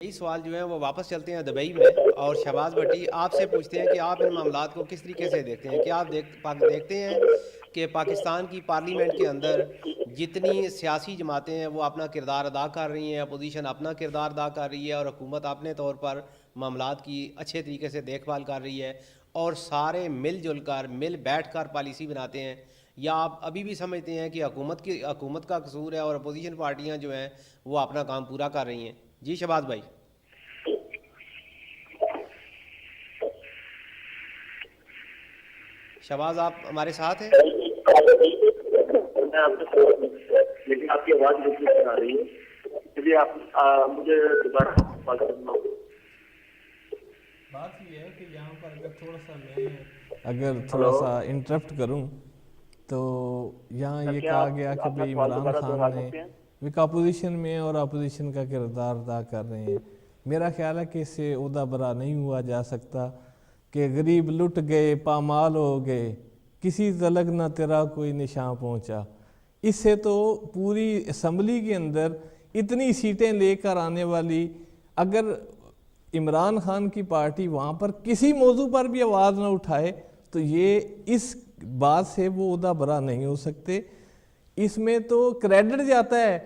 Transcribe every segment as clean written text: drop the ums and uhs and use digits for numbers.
یہی سوال جو ہے وہ واپس چلتے ہیں دبئی میں، اور شہباز بھٹی آپ سے پوچھتے ہیں کہ آپ ان معاملات کو کس طریقے سے دیکھتے ہیں؟ کیا آپ دیکھتے ہیں کہ پاکستان کی پارلیمنٹ کے اندر جتنی سیاسی جماعتیں ہیں وہ اپنا کردار ادا کر رہی ہیں، اپوزیشن اپنا کردار ادا کر رہی ہے، اور حکومت اپنے طور پر معاملات کی اچھے طریقے سے دیکھ بھال کر رہی ہے، اور سارے مل جل کر مل بیٹھ کر پالیسی بناتے ہیں؟ یا آپ ابھی بھی سمجھتے ہیں کہ حکومت کا قصور ہے اور اپوزیشن پارٹیاں جو ہیں وہ اپنا کام پورا کر رہی ہیں؟ جی شہباز بھائی. شہباز آپ ہمارے ساتھ ہیں؟ میں آپ سے لیکن آپ کی آواز بالکل آ رہی ہے، اس لیے آپ مجھے دوبارہ کال کرنا ہوگا. بات یہ ہے کہ یہاں پر اگر ہلو، تھوڑا سا انٹرپٹ کروں تو یہاں یہ کیا کہا آپ گیا کہ اپنا بھئی سوال عمران دوبارہ خان دہرا نے سکتے ہیں؟ ایک اپوزیشن میں اور اپوزیشن کا کردار ادا کر رہے ہیں. میرا خیال ہے کہ اس سے عہدہ برا نہیں ہوا جا سکتا کہ غریب لٹ گئے پامال ہو گئے، کسی تلک نہ تیرا کوئی نشان پہنچا. اس سے تو پوری اسمبلی کے اندر اتنی سیٹیں لے کر آنے والی، اگر عمران خان کی پارٹی وہاں پر کسی موضوع پر بھی آواز نہ اٹھائے تو یہ اس بات سے وہ عہدہ برا نہیں ہو سکتے. اس میں تو کریڈٹ جاتا ہے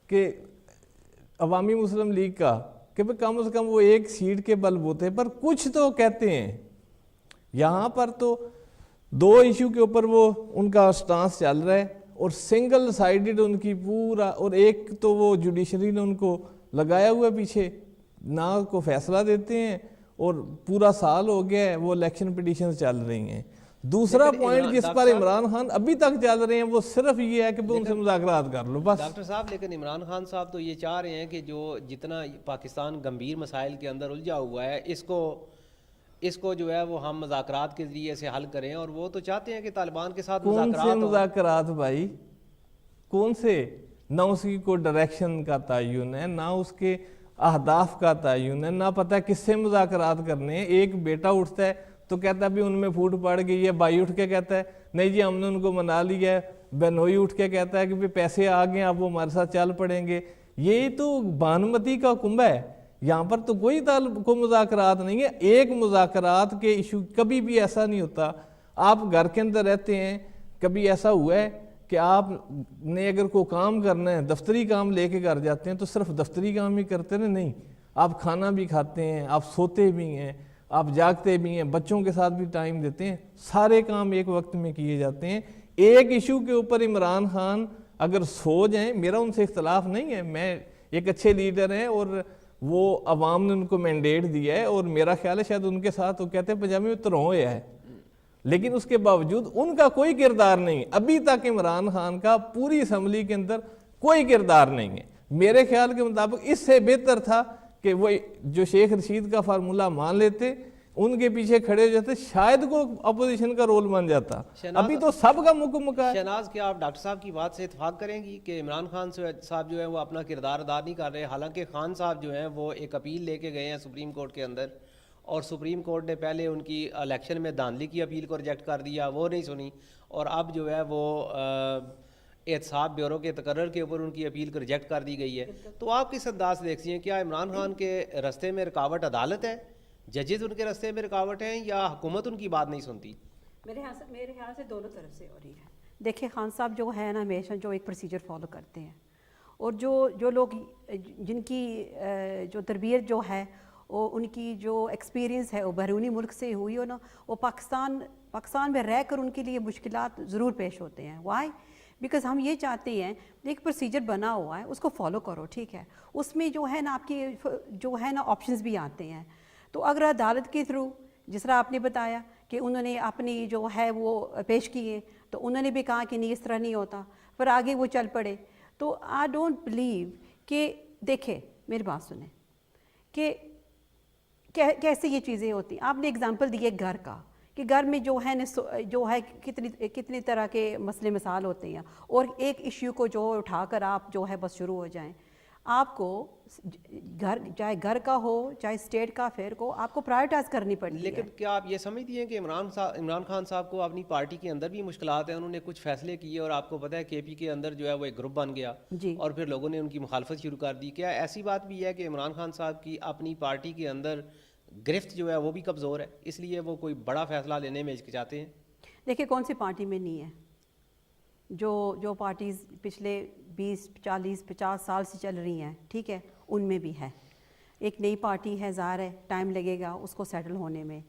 کہ عوامی مسلم لیگ کا کہ کم از کم وہ ایک سیٹ کے بل بوتے پر کچھ تو کہتے ہیں. یہاں پر تو دو ایشو کے اوپر وہ ان کا سٹانس چل رہا ہے اور سنگل سائیڈڈ ان کی پورا، اور ایک تو وہ جوڈیشری نے ان کو لگایا ہوا پیچھے، نہ کو فیصلہ دیتے ہیں، اور پورا سال ہو گیا ہے وہ الیکشن پٹیشنز چل رہی ہیں. دوسرا لیکن پوائنٹ جس ڈاکٹر پر صاحب، عمران خان ابھی تک چل رہے ہیں وہ صرف یہ ہے کہ ان سے لیکن مذاکرات کر لو بس. ڈاکٹر صاحب، لیکن عمران خان صاحب تو یہ چاہ رہے ہیں کہ جو جتنا پاکستان گمبھیر مسائل کے اندر الجھا ہوا ہے اس کو جو ہے وہ ہم مذاکرات کے ذریعے سے حل کریں، اور وہ تو چاہتے ہیں کہ طالبان کے ساتھ کون سے مذاکرات ہوں. مذاکرات بھائی؟ کون سے؟ نہ اس کی کوئی ڈائریکشن کا تعین ہے، نہ اس کے اہداف کا تعین ہے، نہ پتہ کس سے مذاکرات کرنے ہیں. ایک بیٹا اٹھتا ہے تو کہتا ہے بھی ان میں پھوٹ پڑ گئی ہے، بھائی اٹھ کے کہتا ہے نہیں جی ہم نے ان کو منا لیا ہے، بہنوئی اٹھ کے کہتا ہے کہ بھی پیسے آ گئے اب وہ ہمارے ساتھ چل پڑیں گے. یہ تو بانمتی کا کنبہ ہے. یہاں پر تو کوئی کوئی مذاکرات نہیں ہے. ایک مذاکرات کے ایشو کبھی بھی ایسا نہیں ہوتا. آپ گھر کے اندر رہتے ہیں، کبھی ایسا ہوا ہے کہ آپ نے اگر کوئی کام کرنا ہے، دفتری کام لے کے گھر جاتے ہیں تو صرف دفتری کام ہی کرتے ہیں؟ نہیں، آپ کھانا بھی کھاتے ہیں، آپ سوتے بھی ہیں، آپ جاگتے بھی ہیں، بچوں کے ساتھ بھی ٹائم دیتے ہیں، سارے کام ایک وقت میں کیے جاتے ہیں. ایک ایشو کے اوپر عمران خان اگر سو جائیں، میرا ان سے اختلاف نہیں ہے، میں ایک اچھے لیڈر ہیں اور وہ عوام نے ان کو مینڈیٹ دیا ہے، اور میرا خیال ہے شاید ان کے ساتھ وہ کہتے ہیں پنجابی میں تروں ہوا ہے، لیکن اس کے باوجود ان کا کوئی کردار نہیں. ابھی تک عمران خان کا پوری اسمبلی کے اندر کوئی کردار نہیں ہے. میرے خیال کے مطابق اس سے بہتر تھا کہ وہ جو شیخ رشید کا فارمولہ مان لیتے، ان کے پیچھے کھڑے ہو جاتے، شاید کو اپوزیشن کا رول بن جاتا. ابھی تو سب کا مکمکا ہے. شہناز، کیا آپ ڈاکٹر صاحب کی بات سے اتفاق کریں گی کہ عمران خان صاحب جو ہے وہ اپنا کردار ادا نہیں کر رہے؟ حالانکہ خان صاحب جو ہیں وہ ایک اپیل لے کے گئے ہیں سپریم کورٹ کے اندر، اور سپریم کورٹ نے پہلے ان کی الیکشن میں دھاندلی کی اپیل کو ریجیکٹ کر دیا، وہ نہیں سنی، اور اب جو ہے وہ احتساب بیورو کے تقرر کے اوپر ان کی اپیل کو ریجیکٹ کر دی گئی ہے. تو آپ کس انداز سے دیکھتی ہیں؟ کیا عمران خان کے رستے میں رکاوٹ عدالت ہے، ججز ان کے رستے میں رکاوٹ ہیں، یا حکومت ان کی بات نہیں سنتی؟ میرے خیال سے دونوں طرف سے ہو رہی ہے. دیکھیں خان صاحب جو ہے نا ہمیشہ جو ایک پروسیجر فالو کرتے ہیں، اور جو لوگ جن کی جو تربیت جو ہے وہ ان کی جو ایکسپیرینس ہے وہ بیرونی ملک سے ہوئی ہو نا، وہ پاکستان میں رہ کر ان کے لیے مشکلات ضرور پیش ہوتے ہیں. وائی؟ بیکاز ہم یہ چاہتے ہیں ایک پروسیجر بنا ہوا ہے اس کو فالو کرو، ٹھیک ہے، اس میں جو ہے نا آپ کے جو ہے نا آپشنز بھی آتے ہیں. تو اگر عدالت کے تھرو جس طرح آپ نے بتایا کہ انہوں نے اپنی جو ہے وہ پیش کیے، تو انہوں نے بھی کہا کہ نہیں اس طرح نہیں ہوتا، پھر آگے وہ چل پڑے. تو آئی ڈونٹ بلیو کہ دیکھیں میری بات سنیں کہ کیسے یہ چیزیں ہوتی. آپ نے اگزامپل دی ہے گھر کا کہ گھر میں جو ہے کتنی طرح کے مسئلے مسائل ہوتے ہیں، اور ایک ایشو کو جو اٹھا کر آپ جو ہے بس شروع ہو جائیں. آپ کو گھر چاہے گھر کا ہو چاہے اسٹیٹ کا افیئر کو آپ کو پرائرٹائز کرنی پڑتی ہے. لیکن کیا آپ یہ سمجھتی ہیں کہ عمران خان صاحب کو اپنی پارٹی کے اندر بھی مشکلات ہیں؟ انہوں نے کچھ فیصلے کیے اور آپ کو پتہ ہے کے پی کے اندر جو ہے وہ ایک گروپ بن گیا جی اور پھر لوگوں نے ان کی مخالفت شروع کر دی. کیا ایسی بات بھی ہے کہ عمران خان صاحب کی اپنی پارٹی کے اندر گرفت جو ہے وہ بھی کمزور ہے، اس لیے وہ کوئی بڑا فیصلہ لینے میں ہچکچاتے ہیں؟ دیکھیے کون سی پارٹی میں نہیں ہے. جو پارٹیز پچھلے 20 40 50 سال سے چل رہی ہیں ٹھیک ہے ان میں بھی ہے. ایک نئی پارٹی ہے، ظاہر ہے ٹائم لگے گا اس کو سیٹل ہونے میں.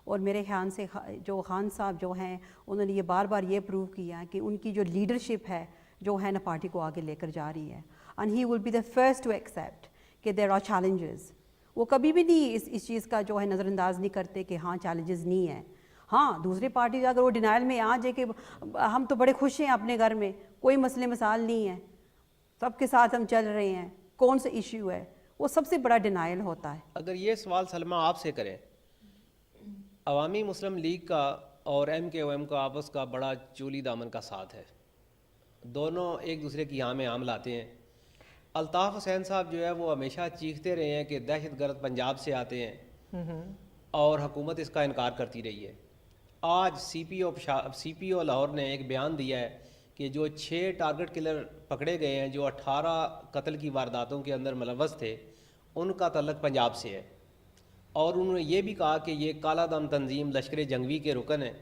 اور میرے خیال سے جو خان صاحب جو ہیں انہوں نے یہ بار بار یہ پروو کیا کہ ان کی جو لیڈرشپ ہے جو ہے نا پارٹی کو آگے لے کر جا رہی ہے. And he will be the first to accept کہ دیر آر چیلنجز. وہ کبھی بھی نہیں اس چیز کا جو ہے نظر انداز نہیں کرتے کہ ہاں چیلنجز نہیں ہیں. ہاں دوسری پارٹی اگر وہ ڈینائل میں آ جائے کہ ہم تو بڑے خوش ہیں اپنے گھر میں، کوئی مسئلے مسائل نہیں ہے، سب کے ساتھ ہم چل رہے ہیں، کون سا ایشو ہے، وہ سب سے بڑا ڈینائل ہوتا ہے. اگر یہ سوال سلمہ آپ سے کریں، عوامی مسلم لیگ کا اور ایم کے او ایم کا آپس کا بڑا چولی دامن کا ساتھ ہے، دونوں ایک دوسرے کی ہاں میں ہم لاتے ہیں. الطاف حسین صاحب جو ہے وہ ہمیشہ چیختے رہے ہیں کہ دہشت گرد پنجاب سے آتے ہیں اور حکومت اس کا انکار کرتی رہی ہے. آج سی پی او لاہور نے ایک بیان دیا ہے کہ جو 6 ٹارگٹ کلر پکڑے گئے ہیں جو 18 قتل کی وارداتوں کے اندر ملوث تھے ان کا تعلق پنجاب سے ہے. اور انہوں نے یہ بھی کہا کہ یہ کالا دم تنظیم لشکر جنگوی کے رکن ہیں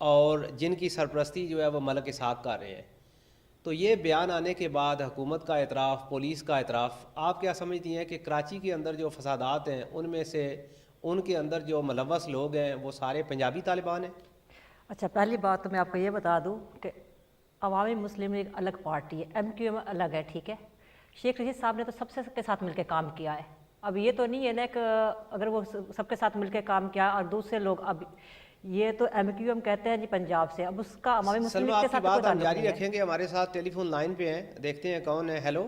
اور جن کی سرپرستی جو ہے وہ ملک اسحاق کر رہے ہیں. تو یہ بیان آنے کے بعد حکومت کا اعتراف، پولیس کا اعتراف، آپ کیا سمجھتی ہیں کہ کراچی کے اندر جو فسادات ہیں ان میں سے ان کے اندر جو ملوث لوگ ہیں وہ سارے پنجابی طالبان ہیں؟ اچھا، پہلی بات تو میں آپ کو یہ بتا دوں کہ عوامی مسلم لیگ الگ پارٹی ہے، ایم کیو ایم الگ ہے ٹھیک ہے. شیخ رشید صاحب نے تو سب سے کے ساتھ مل کے کام کیا ہے. اب یہ تو نہیں ہے نا کہ اگر وہ سب کے ساتھ مل کے کام کیا اور دوسرے لوگ، اب یہ تو ایم کیو ایم کہتے ہیں جی پنجاب سے، اب اس کا عوامی مسلم لیگ کے ساتھ بات ہم جاری رکھیں گے. ہمارے ساتھ ٹیلی فون لائن پہ ہیں، دیکھتے ہیں کون ہے. ہیلو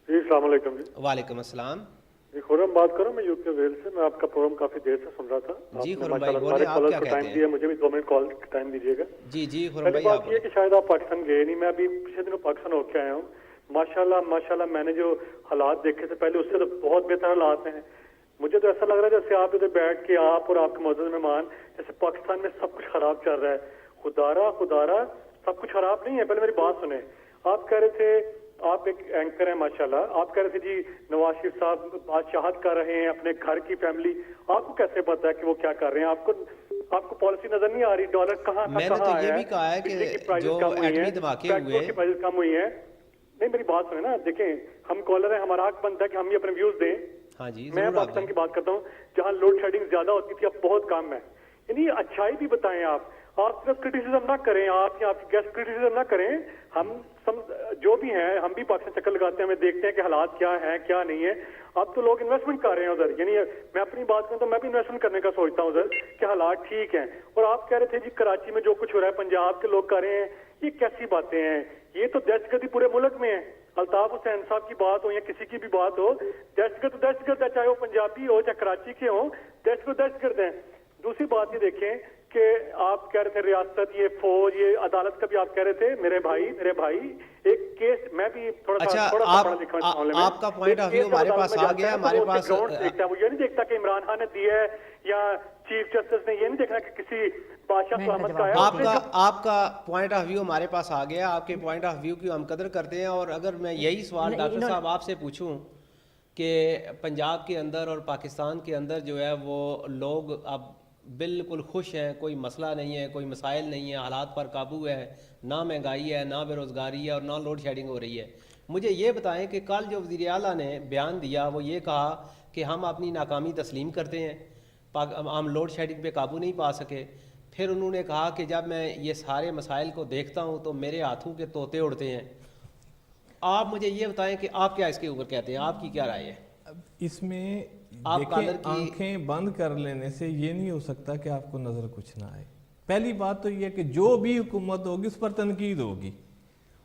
جی السلام علیکم. جی وعلیکم السلام. جی خرم بات کروں، میں یو کے ویل سے. میں آپ کا پروگرام کافی دیر سے سن رہا تھا. جی خرم بھائی بولیں، آپ کیا کہتے ہیں؟ مجھے بھی 2 منٹ کال ٹائم دیجیے گا. جی جی خرم پہلی بھائی بات آپ یہ کہ شاید آپ پاکستان گئے نہیں. میں ابھی پچھلے دنوں پاکستان ہو کے آیا ہوں. ماشاءاللہ میں نے جو حالات دیکھے تھے پہلے اس سے تو بہت بہتر حالات ہیں. مجھے تو ایسا لگ رہا ہے جیسے آپ ادھر بیٹھ کے آپ اور آپ کے معزز مہمان جیسے پاکستان میں سب کچھ خراب چل رہا ہے. خدارا سب کچھ خراب نہیں ہے. پہلے میری بات سنیں. آپ کہہ رہے تھے، آپ ایک اینکر ہیں ماشاءاللہ، آپ کہہ رہے تھے جی نواز شریف صاحب بادشاہت کر رہے ہیں اپنے گھر کی فیملی. آپ کو کیسے پتا ہے کہ وہ کیا کر رہے ہیں؟ آپ کو پالیسی نظر نہیں آ رہی؟ ڈالر کہاں میں نے تو یہ بھی کہا ہے کہ جو ایٹمی دھماکے ہوئے کی پرائز کم ہوئی ہیں. نہیں میری بات سنیں نا، دیکھیں ہم کالر ہیں، ہمارا حق بنتا ہے کہ ہم بھی اپنے ویوز دیں. ہاں جی میں پاکستان کی بات کرتا ہوں جہاں لوڈ شیڈنگ زیادہ ہوتی تھی، اب بہت کم ہے. یعنی اچھائی بھی بتائیں. آپ صرف کرٹیسزم نہ کریں، آپ کی گیسٹ کرٹیسزم نہ کریں. ہم جو بھی ہیں ہم بھی پاکستان چکر لگاتے ہیں، ہمیں دیکھتے ہیں کہ حالات کیا ہیں کیا نہیں ہے. اب تو لوگ انویسٹمنٹ کر رہے ہیں ادھر. یعنی میں اپنی بات کروں تو میں بھی انویسٹمنٹ کرنے کا سوچتا ہوں ادھر کہ حالات ٹھیک ہیں. اور آپ کہہ رہے تھے جی کراچی میں جو کچھ ہو رہا ہے پنجاب کے لوگ کر رہے ہیں، یہ کیسی باتیں ہیں؟ یہ تو دہشت گردی پورے ملک میں ہے. الطاف حسین صاحب کی بات ہو یا کسی کی بھی بات ہو، دہشت گرد ہے، چاہے وہ پنجابی ہو چاہے کراچی کے ہوں، دہشت گرد ہیں. دوسری بات یہ دیکھیں کہ آپ کہہ رہے تھے ریاست، یہ فوج، یہ عدالت کا بھی آپ کہہ رہے تھے. میرے بھائی ایک کیس، میں بھی تھوڑا سا پڑھا لکھا ہوں. آپ کا پوائنٹ آف ویو ہمارے پاس آ گیا. ہمارے پاس دیکھتا ہے، وہ یہ نہیں دیکھتا کہ عمران خان نے دیا ہے یا چیف جسٹس نے، یہ نہیں دیکھنا کہ کسی بادشاہ کو احمد کا ہے. آپ کا پوائنٹ آف ویو ہمارے پاس آ گیا. آپ کے پوائنٹ آف ویو کی ہم قدر کرتے ہیں. اور اگر میں یہی سوال ڈاکٹر صاحب آپ سے پوچھوں کہ پنجاب کے اندر اور پاکستان کے اندر جو ہے وہ لوگ اب بالکل خوش ہیں، کوئی مسئلہ نہیں ہے، کوئی مسائل نہیں ہے، حالات پر قابو ہے، نہ مہنگائی ہے، نہ بے روزگاری ہے اور نہ لوڈ شیڈنگ ہو رہی ہے. مجھے یہ بتائیں کہ کل جو وزیر اعلیٰ نے بیان دیا وہ یہ کہا کہ ہم اپنی ناکامی تسلیم کرتے ہیں، ہم لوڈ شیڈنگ پہ قابو نہیں پا سکے. پھر انہوں نے کہا کہ جب میں یہ سارے مسائل کو دیکھتا ہوں تو میرے ہاتھوں کے طوطے اڑتے ہیں. آپ مجھے یہ بتائیں کہ آپ کیا اس کے اوپر کہتے ہیں، آپ کی کیا رائے ہے؟ اس میں دیکھیں آنکھیں بند کر لینے سے یہ نہیں ہو سکتا کہ آپ کو نظر کچھ نہ آئے. پہلی بات تو یہ ہے کہ جو بھی حکومت ہوگی اس پر تنقید ہوگی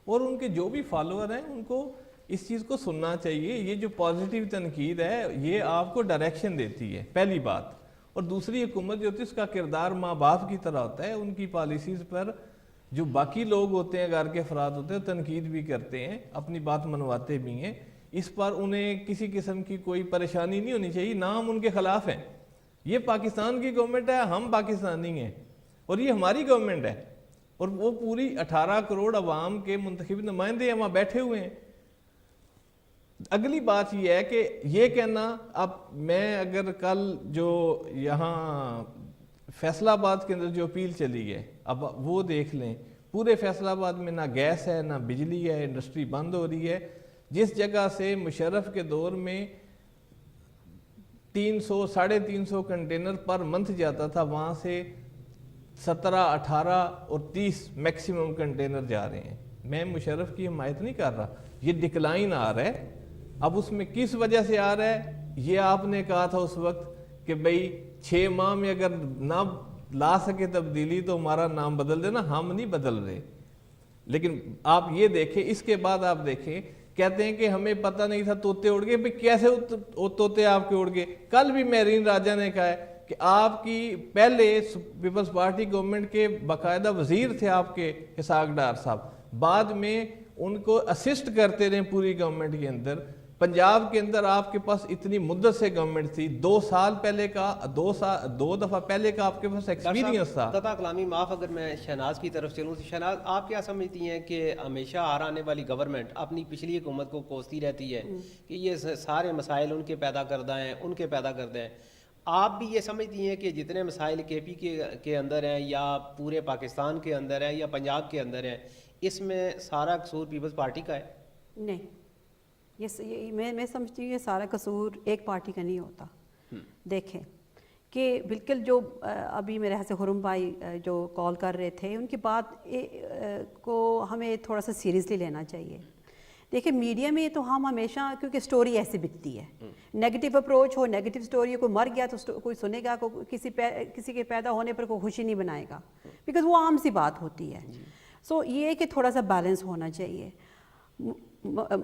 اور ان کے جو بھی فالوور ہیں ان کو اس چیز کو سننا چاہیے. یہ جو پازیٹیو تنقید ہے یہ آپ کو ڈائریکشن دیتی ہے پہلی بات. اور دوسری حکومت جو ہوتی ہے اس کا کردار ماں باپ کی طرح ہوتا ہے. ان کی پالیسیز پر جو باقی لوگ ہوتے ہیں، گھر کے افراد ہوتے ہیں، تنقید بھی کرتے ہیں، اپنی بات منواتے بھی ہیں. اس پر انہیں کسی قسم کی کوئی پریشانی نہیں ہونی چاہیے، نہ ہم ان کے خلاف ہیں. یہ پاکستان کی گورنمنٹ ہے، ہم پاکستانی ہیں اور یہ ہماری گورنمنٹ ہے، اور وہ پوری 18 کروڑ عوام کے منتخب نمائندے ہیں، وہاں بیٹھے ہوئے ہیں. اگلی بات یہ ہے کہ یہ کہنا، اب میں اگر کل جو یہاں فیصل آباد کے اندر جو اپیل چلی ہے، اب وہ دیکھ لیں، پورے فیصل آباد میں نہ گیس ہے نہ بجلی ہے، انڈسٹری بند ہو رہی ہے. جس جگہ سے مشرف کے دور میں 300 350 کنٹینر پر منتھ جاتا تھا، وہاں سے 17 18 اور 30 میکسیمم کنٹینر جا رہے ہیں. میں مشرف کی حمایت نہیں کر رہا، یہ ڈکلائن آ رہا ہے. اب اس میں کس وجہ سے آ رہا ہے، یہ آپ نے کہا تھا اس وقت کہ بھئی 6 ماہ میں اگر نہ لا سکے تبدیلی تو ہمارا نام بدل دینا. ہم نہیں بدل رہے، لیکن آپ یہ دیکھیں اس کے بعد آپ دیکھیں کہتے ہیں کہ ہمیں پتہ نہیں تھا طوطے اڑ گئے. بھئی کیسے طوطے آپ کے اڑ گئے؟ کل بھی میرین راجہ نے کہا ہے کہ آپ کی پہلے پیپلز پارٹی گورنمنٹ کے باقاعدہ وزیر تھے آپ کے اسحاق ڈار صاحب، بعد میں ان کو اسسٹ کرتے رہے پوری گورنمنٹ کے اندر. پنجاب کے اندر آپ کے پاس اتنی مدت سے گورنمنٹ تھی، 2 سال پہلے کا 2 دفعہ پہلے کا آپ کے پاس ایکسپیرینس تھا. قطع کلامی معاف اگر میں شہناز کی طرف چلوں تو شہناز آپ کیا سمجھتی ہیں کہ ہمیشہ آنے والی گورنمنٹ اپنی پچھلی حکومت کو کوستی رہتی ہے کہ یہ سارے مسائل ان کے پیدا کردہ ہیں، ان کے پیدا کردہ ہیں؟ آپ بھی یہ سمجھتی ہیں کہ جتنے مسائل کے پی کے اندر ہیں یا پورے پاکستان کے اندر ہیں یا پنجاب کے اندر ہیں، اس میں سارا قصور پیپلز پارٹی کا ہے؟ نہیں، یہ میں سمجھتی ہوں یہ سارا قصور ایک پارٹی کا نہیں ہوتا. دیکھیں کہ بالکل جو ابھی میرے یہاں سے حرم بھائی جو کال کر رہے تھے، ان کی بات کو ہمیں تھوڑا سا سیریسلی لینا چاہیے. دیکھیں میڈیا میں تو ہم ہمیشہ، کیونکہ سٹوری ایسی بکتی ہے، نیگیٹو اپروچ ہو، نیگیٹو سٹوری، کوئی مر گیا تو کوئی سنے گا، کسی کے پیدا ہونے پر کوئی خوشی نہیں بنائے گا، بیکاز وہ عام سی بات ہوتی ہے. سو یہ ہے کہ تھوڑا سا بیلنس ہونا چاہیے.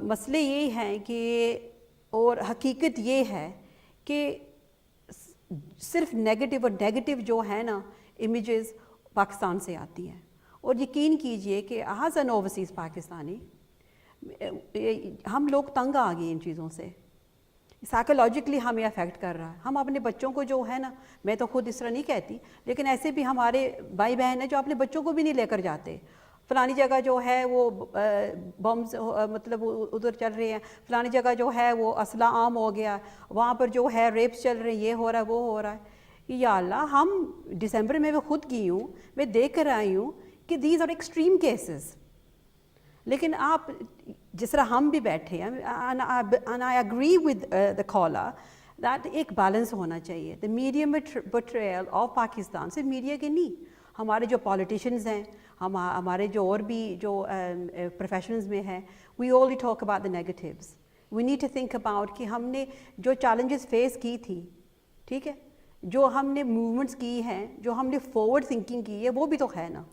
مسئلے یہ ہیں کہ، اور حقیقت یہ ہے کہ صرف نیگیٹو جو ہے نا امیجز پاکستان سے آتی ہیں. اور یقین کیجئے کہ ایز این اوورسیز پاکستانی ہم لوگ تنگ آ گئے ان چیزوں سے. سائیکولوجیکلی ہمیں افیکٹ کر رہا ہے. ہم اپنے بچوں کو جو ہے نا، میں تو خود اس طرح نہیں کہتی، لیکن ایسے بھی ہمارے بھائی بہن ہیں جو اپنے بچوں کو بھی نہیں لے کر جاتے. فلانی جگہ جو ہے وہ بمز مطلب ادھر چل رہے ہیں، فلانی جگہ جو ہے وہ اسلحہ عام ہو گیا، وہاں پر جو ہے ریپس چل رہے ہیں، یہ ہو رہا ہے وہ ہو رہا ہے. یا اللہ، ہم دسمبر میں خود گئی ہوں، میں دیکھ کر آئی ہوں کہ دیز آر ایکسٹریم کیسز. لیکن آپ جس طرح ہم بھی بیٹھے ہیں، and I agree with the caller that ایک بیلنس ہونا چاہیے. the media portrayal of Pakistan صرف میڈیا کے نہیں، ہمارے جو پالیٹیشنز ہیں، ہمارے جو اور بھی جو پروفیشنز میں ہیں، we only talk about the negatives. we need to think about کہ ہم نے جو چیلنجز فیس کی تھی، ٹھیک ہے، جو ہم نے موومنٹس کی ہیں، جو ہم نے فارورڈ تھنکنگ کی ہے، وہ بھی تو ہے نا.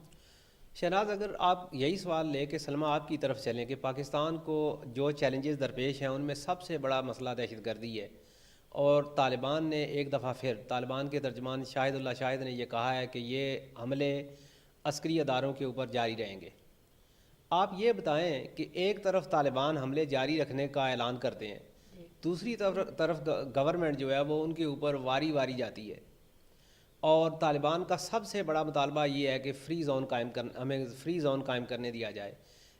شہناز، اگر آپ یہی سوال لے کے سلمہ آپ کی طرف چلیں کہ پاکستان کو جو چیلنجز درپیش ہیں ان میں سب سے بڑا مسئلہ دہشت گردی ہے، اور طالبان نے ایک دفعہ پھر، طالبان کے ترجمان شاہد اللہ شاہد نے یہ کہا ہے کہ یہ حملے عسکری اداروں کے اوپر جاری رہیں گے. آپ یہ بتائیں کہ ایک طرف طالبان حملے جاری رکھنے کا اعلان کرتے ہیں، دوسری طرف گورنمنٹ جو ہے وہ ان کے اوپر واری واری جاتی ہے، اور طالبان کا سب سے بڑا مطالبہ یہ ہے کہ ہمیں فری زون قائم کرنے دیا جائے.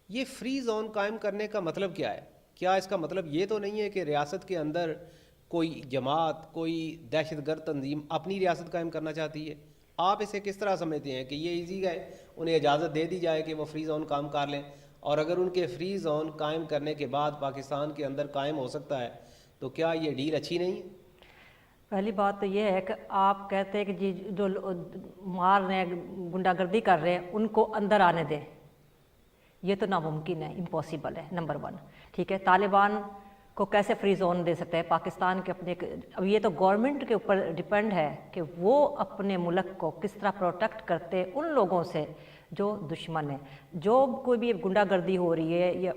یہ فری زون قائم کرنے کا مطلب کیا ہے؟ کیا اس کا مطلب یہ تو نہیں ہے کہ ریاست کے اندر کوئی جماعت، کوئی دہشت گرد تنظیم اپنی ریاست قائم کرنا چاہتی ہے؟ آپ اسے کس طرح سمجھتے ہیں کہ یہ ایزی ہے، انہیں اجازت دے دی جائے کہ وہ فری زون قائم کر لیں، اور اگر ان کے فری زون قائم کرنے کے بعد پاکستان کے اندر قائم ہو سکتا ہے تو کیا یہ ڈیل اچھی نہیں ہے؟ پہلی بات تو یہ ہے کہ آپ کہتے ہیں کہ جی جو مار رہے ہیں، گنڈا گردی کر رہے ہیں، ان کو اندر آنے دیں. یہ تو ناممکن ہے، امپاسبل ہے. نمبر 1، ٹھیک ہے، طالبان کو کیسے فری زون دے سکتے ہیں پاکستان کے اپنے؟ اب یہ تو گورنمنٹ کے اوپر ڈپینڈ ہے کہ وہ اپنے ملک کو کس طرح پروٹیکٹ کرتے ان لوگوں سے جو دشمن ہیں. جو کوئی بھی گنڈا گردی ہو رہی ہے یا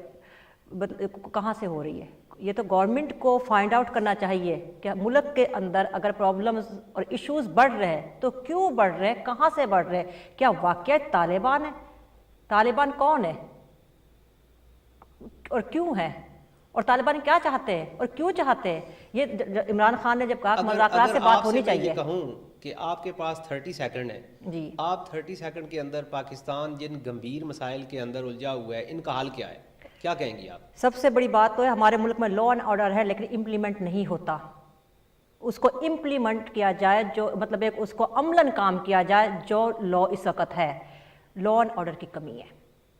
کہاں سے ہو رہی ہے، یہ تو گورنمنٹ کو فائنڈ آؤٹ کرنا چاہیے کہ ملک کے اندر اگر پرابلمز اور ایشوز بڑھ رہے ہیں تو کیوں بڑھ رہے ہیں، کہاں سے بڑھ رہے ہیں. کیا واقعات طالبان ہے؟ طالبان کون ہے اور کیوں ہے؟ اور طالبان کیا چاہتے ہیں اور کیوں چاہتے ہیں؟ یہ عمران خان نے جب کہا کہ مذاکرات سے اگر بات آپ ہونی سے میں یہ چاہیے. کہوں کہ آپ کے پاس 30 سیکنڈ ہے، جی آپ 30 سیکنڈ کے اندر پاکستان جن گمبھیر مسائل کے اندر الجھا ہوا ہے ان کا حل کیا ہے، کیا کہیں گی آپ؟ سب سے بڑی بات تو ہے ہمارے ملک میں لا اینڈ آرڈر ہے لیکن امپلیمنٹ نہیں ہوتا. اس کو امپلیمنٹ کیا جائے، جو مطلب ایک اس کو عملاً کام کیا جائے جو لا اس وقت ہے. لا اینڈ آرڈر کی کمی ہے،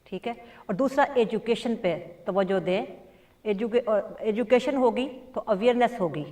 ٹھیک ہے. اور دوسرا ایجوکیشن پہ توجہ دیں. ایجوکیشن ہوگی تو اویئرنیس ہوگی.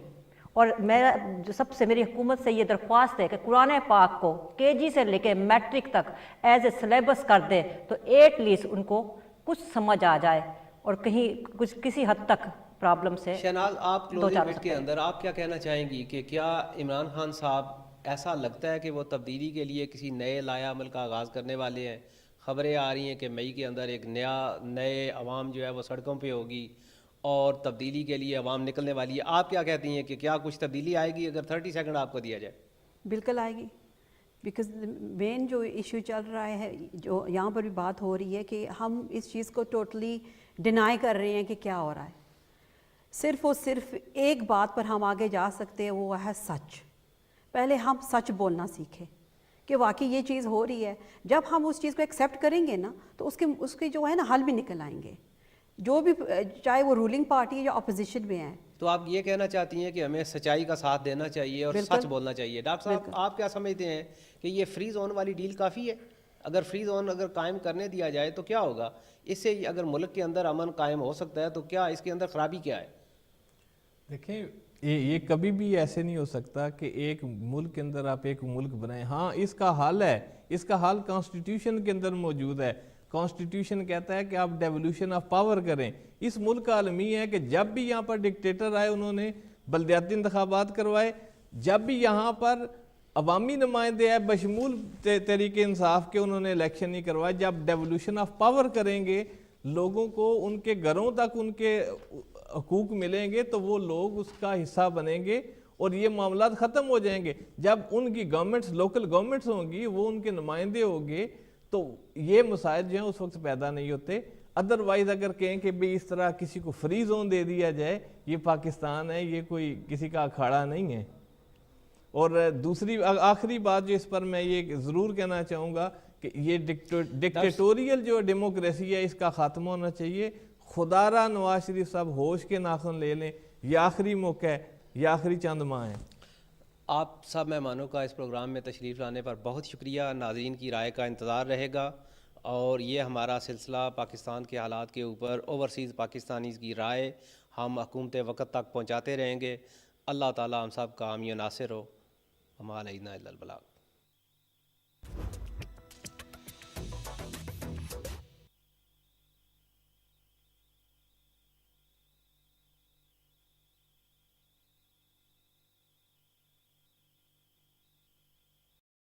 اور میرا جو سب سے میری حکومت سے یہ درخواست ہے کہ قرآن پاک کو KG سے لے کے میٹرک تک ایز اے سلیبس کر دے تو ایٹ لیسٹ ان کو کچھ سمجھ آ جائے اور کہیں کچھ کسی حد تک پرابلم سے شہناز، آپ دو کلوزنگ چار بٹ کے اندر آپ کیا کہنا چاہیں گی کہ کیا عمران خان صاحب ایسا لگتا ہے کہ وہ تبدیلی کے لیے کسی نئے لایا عمل کا آغاز کرنے والے ہیں؟ خبریں آ رہی ہیں کہ مئی کے اندر ایک نئے عوام جو ہے وہ سڑکوں پہ ہوگی اور تبدیلی کے لیے عوام نکلنے والی ہے. آپ کیا کہتی ہیں کہ کیا کچھ تبدیلی آئے گی اگر 30 سیکنڈ آپ کو دیا جائے؟ بالکل آئے گی، بیکاز مین جو ایشو چل رہا ہے، جو یہاں پر بھی بات ہو رہی ہے کہ ہم اس چیز کو ٹوٹلی ڈینائی کر رہے ہیں کہ کیا ہو رہا ہے. صرف اور صرف ایک بات پر ہم آگے جا سکتے ہیں، وہ ہے سچ. پہلے ہم سچ بولنا سیکھیں کہ واقعی یہ چیز ہو رہی ہے. جب ہم اس چیز کو ایکسیپٹ کریں گے نا تو اس کے جو ہے نا حل بھی نکل آئیں گے، جو بھی چاہے وہ رولنگ پارٹی ہے یا اپوزیشن میں ہے. تو آپ یہ کہنا چاہتی ہیں کہ ہمیں سچائی کا ساتھ دینا چاہیے اور بالکل. سچ بولنا چاہیے. ڈاکٹر صاحب، آپ کیا سمجھتے ہیں کہ یہ فری زون والی ڈیل کافی ہے؟ اگر فری زون اگر قائم کرنے دیا جائے تو کیا ہوگا؟ اس سے اگر ملک کے اندر امن قائم ہو سکتا ہے تو کیا اس کے اندر خرابی کیا ہے؟ دیکھیں، یہ کبھی بھی ایسے نہیں ہو سکتا کہ ایک ملک کے اندر آپ ایک ملک بنائیں. ہاں، اس کا حل ہے، اس کا حل کانسٹیٹیوشن کے اندر موجود ہے. کانسٹیٹیوشن کہتا ہے کہ آپ ڈیولوشن آف پاور کریں. اس ملک کا عالمی ہے کہ جب بھی یہاں پر ڈکٹیٹر آئے انہوں نے بلدیاتی انتخابات کروائے. جب بھی یہاں پر عوامی نمائندے آئے بشمول تحریک انصاف کے، انہوں نے الیکشن نہیں کروائے. جب ڈیولوشن آف پاور کریں گے، لوگوں کو ان کے گھروں تک ان کے حقوق ملیں گے تو وہ لوگ اس کا حصہ بنیں گے اور یہ معاملات ختم ہو جائیں گے. جب ان کی گورنمنٹس، لوکل گورنمنٹس ہوں گی، وہ ان کے نمائندے ہوں گے تو یہ مسائل جو ہیں اس وقت پیدا نہیں ہوتے. ادروائز اگر کہیں کہ بھئی اس طرح کسی کو فری زون دے دیا جائے، یہ پاکستان ہے، یہ کوئی کسی کا اکھاڑا نہیں ہے. اور دوسری آخری بات جو اس پر میں یہ ضرور کہنا چاہوں گا کہ یہ ڈکٹیٹوریل جو ڈیموکریسی ہے اس کا خاتمہ ہونا چاہیے. خدا را نواز شریف صاحب ہوش کے ناخن لے لیں، یہ آخری موقع ہے، یہ آخری چند ماہ ہیں. آپ سب مہمانوں کا اس پروگرام میں تشریف لانے پر بہت شکریہ. ناظرین کی رائے کا انتظار رہے گا اور یہ ہمارا سلسلہ پاکستان کے حالات کے اوپر اوورسیز پاکستانیز کی رائے ہم حکومت وقت تک پہنچاتے رہیں گے. اللہ تعالی ہم سب کا حامی و ناصر ہو. وما علینا الا البلاغ.